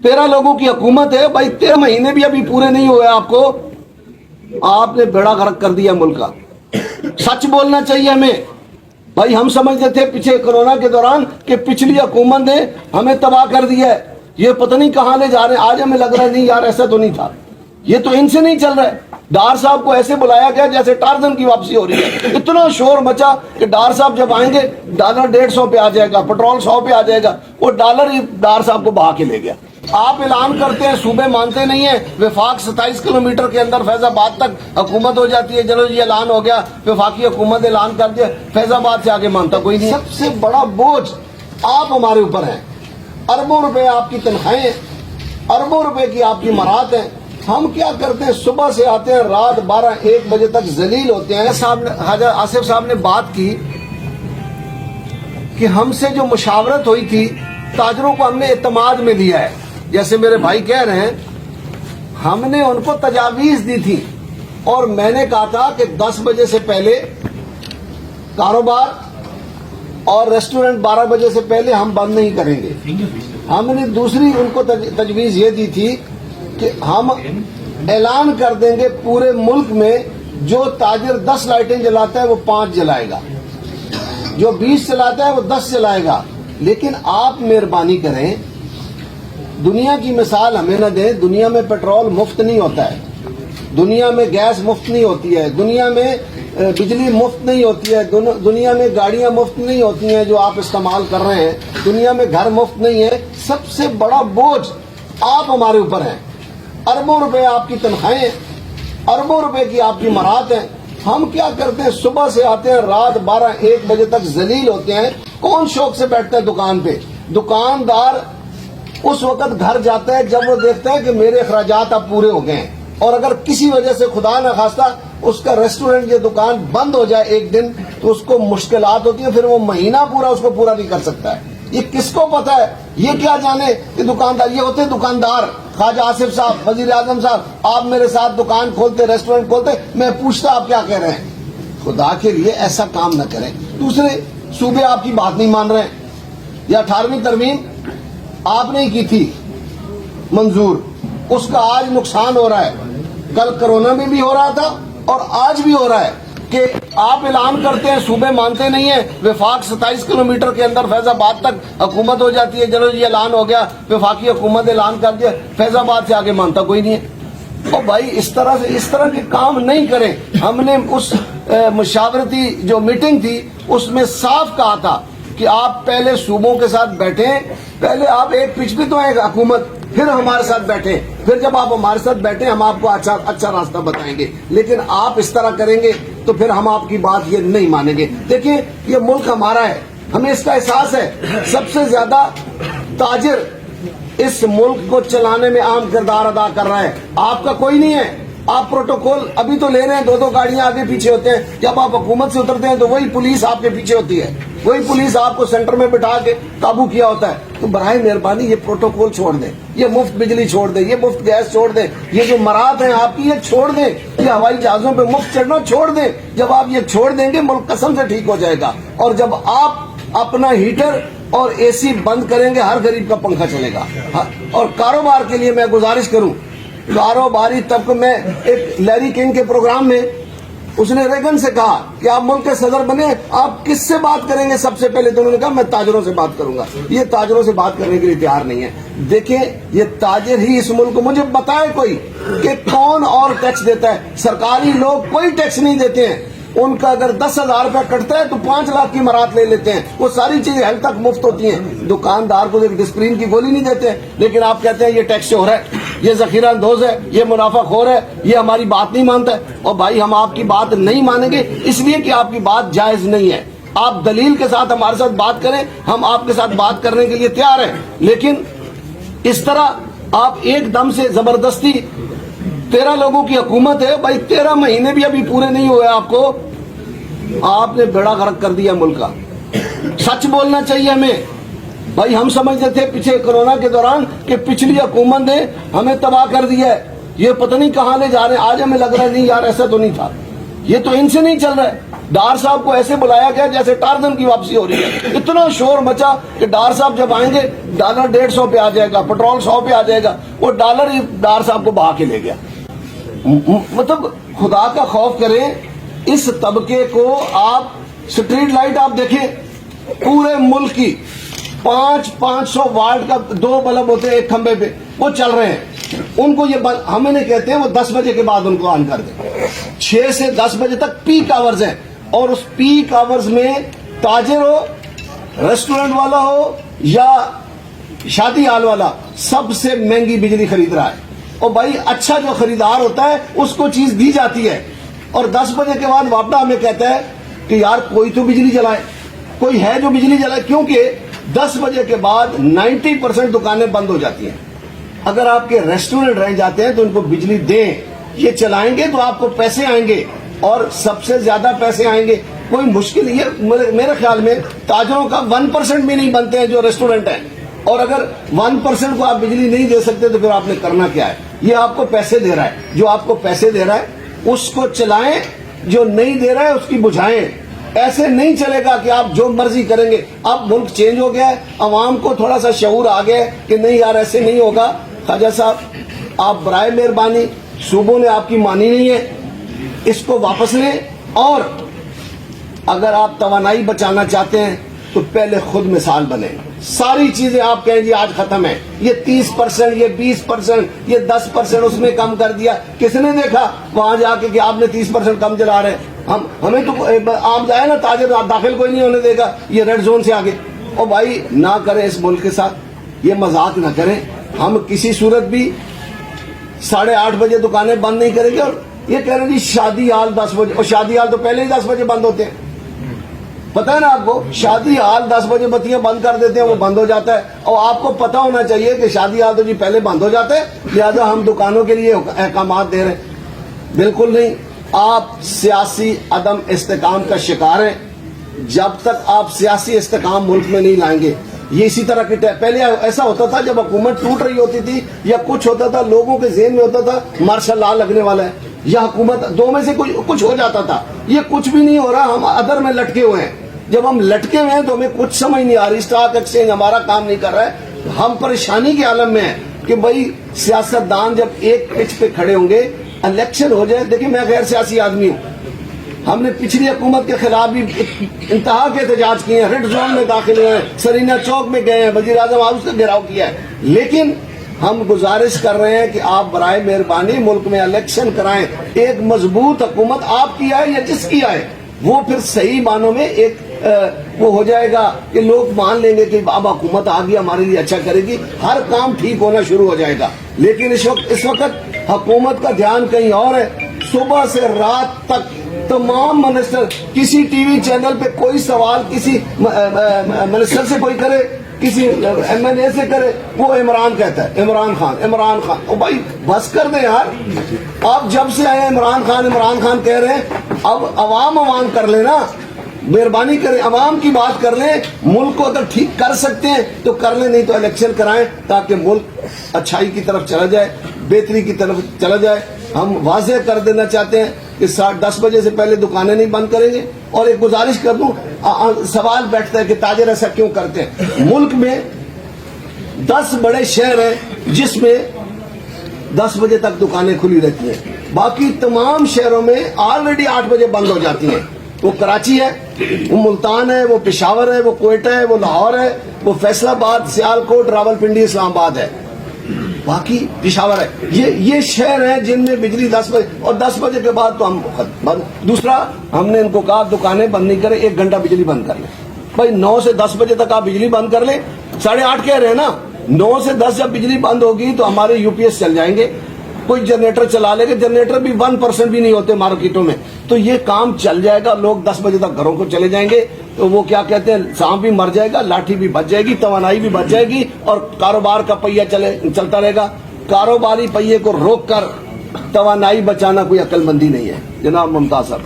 13 लोगों की हुकूमत है भाई, 13 महीने भी अभी पूरे नहीं हुए आपको, आपने बेड़ा गर्क कर दिया मुल्क का। सच बोलना चाहिए हमें भाई। हम समझते थे पीछे कोरोना के दौरान कि पिछली हुकूमत ने हमें तबाह कर दिया है, ये पता नहीं कहां ले जा रहे हैं। आज हमें लग रहा है नहीं यार, ऐसा तो नहीं था, ये तो इनसे नहीं चल रहा है। डार साहब को ऐसे बुलाया गया जैसे टार्जन की वापसी हो रही है। इतना शोर मचा कि डार साहब जब आएंगे डॉलर 150 पे आ जाएगा, पेट्रोल 100 पे आ जाएगा। वो डॉलर ही डार साहब को बहा के ले गया। आप ऐलान करते हैं, सूबे मानते नहीं है। वफाक 27 किलोमीटर के अंदर फैजाबाद तक हुकूमत हो जाती है, चलो जी ऐलान हो गया, वफाकी हुकूमत ऐलान कर दिया, फैजाबाद से आगे मानता कोई नहीं। सबसे बड़ा बोझ आप हमारे ऊपर हैं। अरबों रुपए आपकी तनख्वाहें, अरबों रुपए की आपकी मराहत है। हम क्या करते हैं, सुबह से आते हैं, रात 12-1 बजे तक जलील होते हैं। हाजा आसिफ साहब ने बात की कि हमसे जो मुशावरत हुई थी, ताजरों को हमने एतमाद में लिया है। जैसे मेरे भाई कह रहे हैं, हमने उनको तजावीज दी थी और मैंने कहा था कि 10 बजे से पहले कारोबार और रेस्टोरेंट 12 बजे से पहले हम बंद नहीं करेंगे। हमने दूसरी उनको तजवीज ये दी थी कि हम ऐलान कर देंगे पूरे मुल्क में जो ताजिर 10 लाइटें जलाता है वो 5 जलाएगा, जो 20 चलाता है वो 10 चलाएगा। लेकिन आप मेहरबानी करें, दुनिया की मिसाल हमें न दें। दुनिया में पेट्रोल मुफ्त नहीं होता है, दुनिया में गैस मुफ्त नहीं होती है, दुनिया में बिजली मुफ्त नहीं होती है, दुनिया में गाड़ियां मुफ्त नहीं होती हैं जो आप इस्तेमाल कर रहे हैं, दुनिया में घर मुफ्त नहीं है। सबसे बड़ा बोझ आप हमारे ऊपर हैं। अरबों रुपए आपकी तनख्वाहें, अरबों रुपए की आपकी मराहत है। हम क्या करते हैं, सुबह से आते हैं, रात 12-1 बजे तक जलील होते हैं। कौन शौक से बैठता है दुकान पे? दुकानदार उस वक्त घर जाता है जब वो देखता है कि मेरे अखराजात अब पूरे हो गए हैं। और अगर किसी वजह से खुदा न खास्ता उसका रेस्टोरेंट या दुकान बंद हो जाए एक दिन, तो उसको मुश्किलात होती है, फिर वो महीना पूरा उसको पूरा नहीं कर सकता है। ये किसको पता है? ये क्या जाने कि दुकानदार ये होते हैं दुकानदार। ख्वाजा आसिफ साहब, वजीर आजम साहब, आप मेरे साथ दुकान खोलते, रेस्टोरेंट खोलते, मैं पूछता आप क्या कह रहे हैं। खुदा के लिए ऐसा काम न करें। दूसरे सूबे आपकी बात नहीं मान रहे हैं। या 18वीं तरमीम आपने ही की थी मंजूर, उसका आज नुकसान हो रहा है। कल कोरोना में भी हो रहा था और आज भी हो रहा है कि आप ऐलान करते हैं, सूबे मानते नहीं है। वफाक 27 किलोमीटर के अंदर फैजाबाद तक हुकूमत हो जाती है, चलो ये ऐलान हो गया, वफाकी हुकूमत ऐलान कर दिया, फैजाबाद से आगे मानता कोई नहीं है। और भाई इस तरह के काम नहीं करें। हमने उस मुशावरती जो मीटिंग थी उसमें साफ कहा था कि आप पहले सूबों के साथ बैठें, पहले आप एक पिच पे तो है हुकूमत, फिर हमारे साथ बैठे, फिर जब आप हमारे साथ बैठे हम आपको अच्छा रास्ता बताएंगे। लेकिन आप इस तरह करेंगे तो फिर हम आपकी बात ये नहीं मानेंगे। देखिए ये मुल्क हमारा है, हमें इसका एहसास है। सबसे ज्यादा ताजिर इस मुल्क को चलाने में अहम किरदार अदा कर रहा है, आपका कोई नहीं है। आप प्रोटोकॉल अभी तो ले रहे हैं, 2-2 गाड़ियां आगे पीछे होते हैं। जब आप हुकूमत से उतरते हैं तो वही पुलिस आपके पीछे होती है, वही पुलिस आपको सेंटर में बिठा के काबू किया होता है। तो बराए मेहरबानी ये प्रोटोकॉल छोड़ दें, ये मुफ्त बिजली छोड़ दें, ये मुफ्त गैस छोड़ दें, ये जो मराहत है आपकी ये छोड़ दें, ये हवाई जहाजों पे मुफ्त चढ़ना छोड़ दें। जब आप ये छोड़ देंगे मुल्क कसम से ठीक हो जाएगा। और जब आप अपना हीटर और एसी बंद करेंगे, हर गरीब का पंखा चलेगा। और कारोबार के लिए मैं गुजारिश करूं, कारोबारी तबके में एक लैरी किंग के प्रोग्राम में उसने रेगन से कहा कि आप मुल्क के सदर बने, आप किससे बात करेंगे सबसे पहले? तो उन्होंने कहा मैं ताजरों से बात करूंगा। ये ताजरों से बात करने के लिए तैयार नहीं है। देखें ये ताजिर ही इस मुल्क को, मुझे बताए कोई कि कौन और टैक्स देता है? सरकारी लोग कोई टैक्स नहीं देते हैं। उनका अगर 10,000 रुपया कटता है तो 5 लाख की मराहत ले लेते हैं। वो सारी चीजें हेल्थ तक मुफ्त होती हैं। दुकानदार को एक डिस्प्रिन की गोली नहीं देते। लेकिन आप कहते हैं ये टैक्स हो रहा है, ये जखीरा अंदोज है, ये मुनाफाखोर है, ये हमारी बात नहीं मानता है। और भाई हम आपकी बात नहीं मानेंगे इसलिए कि आपकी बात जायज नहीं है। आप दलील के साथ हमारे साथ बात करें, हम आपके साथ बात करने के लिए तैयार हैं। लेकिन इस तरह आप एकदम से जबरदस्ती 13 लोगों की हुकूमत है भाई, 13 महीने भी अभी पूरे नहीं हुए आपको, आपने बेड़ा गर्क कर दिया मुल्क का। सच बोलना चाहिए हमें भाई। हम समझते थे पीछे कोरोना के दौरान कि पिछली हुकूमत ने हमें तबाह कर दिया है, ये पता नहीं कहां ले जा रहे हैं। आज हमें लग रहा है नहीं यार, ऐसा तो नहीं था, ये तो इनसे नहीं चल रहा है। ڈار صاحب کو ایسے بلایا گیا جیسے ٹارزن کی واپسی ہو رہی ہے. اتنا شور مچا کہ ڈار صاحب جب آئیں گے ڈالر 150 پہ آ جائے گا, پیٹرول 100 پہ آ جائے گا. وہ ڈالر ہی ڈار صاحب کو بہا کے لے گیا. مطلب خدا کا خوف کریں. اس طبقے کو آپ اسٹریٹ لائٹ آپ دیکھیں, پورے ملک کی 500 واٹ کا 2 بلب ہوتے ہیں ایک کھمبے پہ, وہ چل رہے ہیں. ان کو یہ ہم انہیں کہتے ہیں وہ 10 بجے کے بعد ان کو آن کر دیں. 6 سے 10 بجے تک پیک آورز ہیں, اور اس پیک آورز میں تاجر ہو, ریسٹورنٹ والا ہو یا شادی ہال والا, سب سے مہنگی بجلی خرید رہا ہے. اور بھائی اچھا جو خریدار ہوتا ہے اس کو چیز دی جاتی ہے, اور 10 بجے کے بعد وابڈا ہمیں کہتا ہے کہ یار کوئی تو بجلی جلائے, کوئی ہے جو بجلی جلائے, کیونکہ 10 بجے کے بعد 90% دکانیں بند ہو جاتی ہیں. اگر آپ کے ریسٹورنٹ رہ جاتے ہیں تو ان کو بجلی دیں, یہ چلائیں گے تو آپ کو پیسے آئیں گے, اور سب سے زیادہ پیسے آئیں گے. کوئی مشکل, یہ میرے خیال میں تاجروں کا 1% بھی نہیں بنتے ہیں جو ریسٹورنٹ ہیں, اور اگر 1% کو آپ بجلی نہیں دے سکتے تو پھر آپ نے کرنا کیا ہے. یہ آپ کو پیسے دے رہا ہے, جو آپ کو پیسے دے رہا ہے اس کو چلائیں, جو نہیں دے رہا ہے اس کی بجھائیں. ایسے نہیں چلے گا کہ آپ جو مرضی کریں گے. اب ملک چینج ہو گیا ہے, عوام کو تھوڑا سا شعور آ گیا ہے کہ نہیں یار ایسے نہیں ہوگا. خواجہ صاحب آپ برائے مہربانی, صوبوں نے آپ کی مانی نہیں ہے, اس کو واپس لیں, اور اگر آپ توانائی بچانا چاہتے ہیں تو پہلے خود مثال بنیں. ساری چیزیں آپ کہیں جی آج ختم ہے, یہ 30%, یہ 20%, یہ 10% اس میں کم کر دیا. کس نے دیکھا وہاں جا کے کہ آپ نے 30% کم چلا رہے ہیں. ہمیں تو آپ جائے نا تاجر داخل کوئی نہیں ہونے دے گا یہ ریڈ زون سے آگے. اور بھائی نہ کریں اس ملک کے ساتھ, یہ مذاق نہ کریں. ہم کسی صورت بھی 8:30 بجے دکانیں بند نہیں کریں گے. اور یہ کہہ رہے ہیں جی شادی ہال 10 بجے, اور شادی ہال تو پہلے ہی 10 بجے بند ہوتے ہیں. پتہ ہے نا آپ کو, شادی ہال 10 بجے بتیاں بند کر دیتے ہیں, وہ بند ہو جاتا ہے. اور آپ کو پتہ ہونا چاہیے کہ شادی ہال تو جی پہلے بند ہو جاتے ہیں, لہذا ہم دکانوں کے لیے احکامات دے رہے ہیں. بالکل نہیں. آپ سیاسی عدم استحکام کا شکار ہیں. جب تک آپ سیاسی استحکام ملک میں نہیں لائیں گے, یہ اسی طرح کی پہلے ایسا ہوتا تھا جب حکومت ٹوٹ رہی ہوتی تھی یا کچھ ہوتا تھا, لوگوں کے ذہن میں ہوتا تھا مارشل لا لگنے والا ہے یا حکومت, دو میں سے کچھ ہو جاتا تھا. یہ کچھ بھی نہیں ہو رہا, ہم ادر میں لٹکے ہوئے ہیں. جب ہم لٹکے ہوئے ہیں تو ہمیں کچھ سمجھ نہیں آ رہی. اسٹاک ایکسچینج ہمارا کام نہیں کر رہا ہے, ہم پریشانی کے عالم میں ہیں کہ بھائی سیاست دان جب ایک پچ پہ کھڑے ہوں گے, الیکشن ہو جائے. دیکھیں میں غیر سیاسی آدمی ہوں, ہم نے پچھلی حکومت کے خلاف بھی انتہا کے احتجاج کیے ہیں, ریڈ زون میں داخل ہوئے ہیں, سرینہ چوک میں گئے ہیں, وزیر اعظم ہاؤس کا گھیراؤ کیا ہے. لیکن ہم گزارش کر رہے ہیں کہ آپ برائے مہربانی ملک میں الیکشن کرائیں. ایک مضبوط حکومت آپ کی آئے یا جس کی آئے, وہ پھر صحیح معنوں میں ایک وہ ہو جائے گا کہ لوگ مان لیں گے کہ اب حکومت آ گئی ہمارے لیے اچھا کرے گی, ہر کام ٹھیک ہونا شروع ہو جائے گا. لیکن اس وقت حکومت کا دھیان کہیں اور ہے. صبح سے رات تک تمام منسٹر, کسی ٹی وی چینل پہ کوئی سوال کسی منسٹر سے کوئی کرے, کسی ایم این اے سے کرے, وہ عمران کہتا ہے, عمران خان. او بھائی بس کر دیں یار, آپ جب سے آئے عمران خان کہہ رہے ہیں, اب عوام کر لیں نا, مہربانی کریں عوام کی بات کر لیں. ملک کو اگر ٹھیک کر سکتے ہیں تو کر لیں, نہیں تو الیکشن کرائیں تاکہ ملک اچھائی کی طرف چلا جائے, بہتری کی طرف چلا جائے. ہم واضح کر دینا چاہتے ہیں کہ 10 بجے سے پہلے دکانیں نہیں بند کریں گے. اور ایک گزارش کر دوں, سوال بیٹھتا ہے کہ تاجر ایسا کیوں کرتے ہیں. ملک میں 10 بڑے شہر ہیں جس میں 10 بجے تک دکانیں کھلی رہتی ہیں, باقی تمام شہروں میں آلریڈی 8 بجے بند ہو جاتی ہیں. وہ کراچی ہے, وہ ملتان ہے, وہ پشاور ہے, وہ کوئٹہ ہے, وہ لاہور ہے, وہ فیصل آباد, سیالکوٹ, راولپنڈی, اسلام آباد ہے, باقی پشاور ہے. یہ شہر ہیں جن میں بجلی 10 بجے, اور 10 بجے کے بعد تو ہم بند. دوسرا ہم نے ان کو کہا دکانیں بند نہیں کریں, 1 گھنٹہ بجلی بند کر لیں. بھائی 9 سے 10 بجے تک آپ بجلی بند کر لیں, 8:30 کہہ رہے ہیں نا, 9 سے 10 جب بجلی بند ہوگی تو ہمارے یو پی ایس چل جائیں گے, کوئی جنریٹر چلا لے گا. جنریٹر بھی 1% بھی نہیں ہوتے مارکیٹوں میں, تو یہ کام چل جائے گا. لوگ 10 بجے تک گھروں کو چلے جائیں گے, تو وہ کیا کہتے ہیں, سانپ بھی مر جائے گا, لاٹھی بھی بچ جائے گی, توانائی بھی بچ جائے گی, اور کاروبار کا پہیہ چلتا رہے گا. کاروباری پہیے کو روک کر توانائی بچانا کوئی عقل مندی نہیں ہے. جناب ممتاز صاحب.